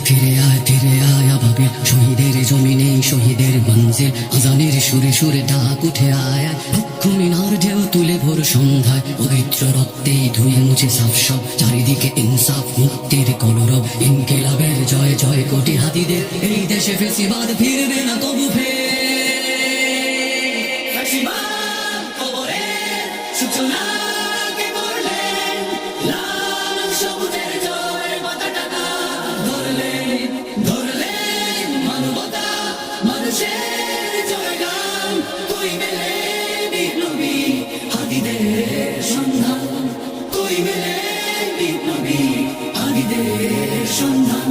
ফিরে আয় আবাবিল, শহীদের জমিনে শহীদের মঞ্জিল, আজানের সুরে সুরে ডাক উঠে আয়। লক্ষ মিনার ঢেউ তুলে ভোর সন্ধ্যায়, পবিত্র রক্তে ধুয়ে মুছে সাফ সব, চারিদিকে ইনসাফ মুক্তির কলরব, ইনকিলাবের জয় জয় কোটি হাতিদের, এই দেশে ফেসিবাদ ফিরবে না তবু ফেসিবাদ কবরের সূচনা কে করলেন, লাল সবুজের জয় পতাকা ধরলেন মানবতা মানুষের জয়গান, কই মেলে বিপ্লবী হাতিদের সন্ধান, কই মেলে বিপ্লবী হাতিদের সন্ধান।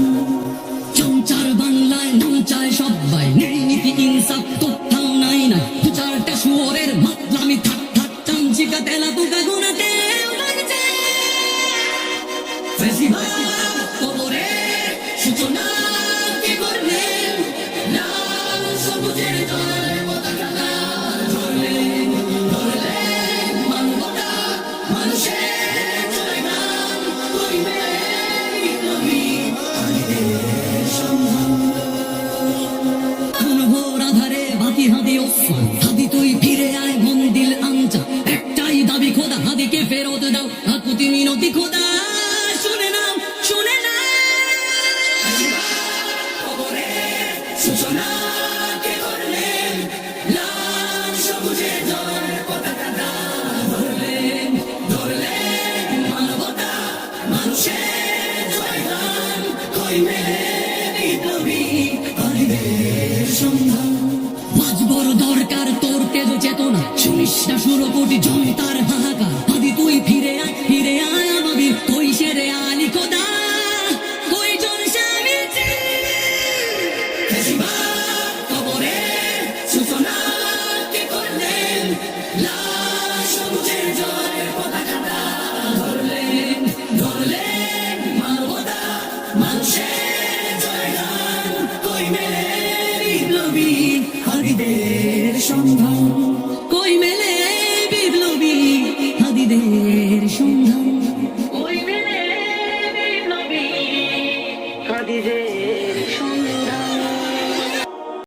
চমচার বাংলায় নাম চায় সবাই, নেই নীতি ইনসাফ কোথাও নাই না, দু চারটা শুয়োরের মাতলামি থাক থাক, চামচিকা তেলা পোকা গুনাতে ফেসিবাদ কবরের সূচনা কে করলেন, লাল সবুজের জয় পতাকা ধরলেন মানবতা মানুষের জয়গান, কই মেলে বিপ্লবী হাতিদের সন্ধান। ঘনঘোর আধারে বাকি হাদি ওসমান, হাদি তুই ফিরে আয় মন্দিল আনচা, একটাই দাবি খোদা হাদিকে ফেরত দাও, আকুতি মিনতি খোদা শুনে নাও শুনে নাও। কবরের সূচনা কে করলেন, লাল সবুজের জয় পতাকা ধরলেন মানবতা মানুষের জয়গান, কই মেলে বিপ্লবী হাতিদের সন্ধান। বাজবর দরকার তোর তেজ চেতনা, শুনিস না সুরকোটি জনতার হাহাকার, হাদি তুই ফিরে আয় আবাবিল, কই শেরে আলী খোদা, কই জন শামিল ফেসিবাদ কবরের সূচনা কে করলেন, লাল সবুজের জয় পতাকা ধরলেন মানবতা মানুষের জয়গান, কই মেলে বিপ্লবী হাতিদের সন্ধান, কই মেলে